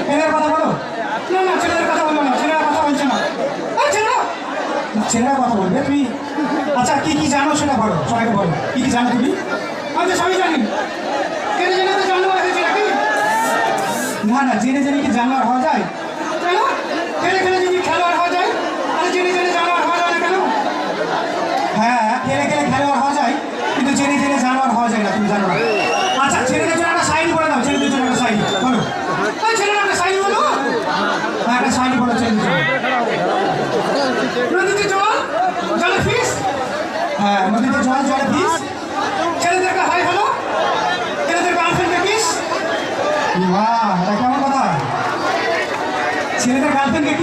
ছেলের কথা বলো। না না, ছেলেদের কথা বলো না, ছেলেরা কথা বলছে না। ছেলেরা কথা বলবে তুমি। আচ্ছা কি কি জানো সেটা বলো, সবাইকে বলো কি কি জানো তুমি। আমি তো সবই জানি। জেনে জেনে তো জানোয়ার হয়েছে নাকি? না না, জেনে জেনে কি জানোয়ার হওয়া যায়? কেন? খেলে খেলে যদি খেলোয়াড় হওয়া যায় তাহলে জেনে জেনে জানোয়ার হওয়া যায় না কেন? হ্যাঁ, খেলে খেলে খেলোয়াড় হওয়া যায়, কিন্তু জেনে জেনে জানোয়ার হওয়া যায় না, তুমি জানো না। আচ্ছা ছেলেদের জন্য একটা সাইন করে দাও, ছেলেদের জন্য একটা সাইন বলো। ছেলেরা একটা সাইন বলো। হ্যাঁ, একটা সাইন বলো ছেলেদের জন্য। নদীতে জল, জলে ফিস। হ্যাঁ, নদীতে জল, জলে ফিস। ছেলেদেরকে হাই হ্যালো, ছেলেদের গার্লফ্রেন্ডকে কিস। বাহ, এটা কেমন কথা? ছেলেদের গার্লফ্রেন্ডকে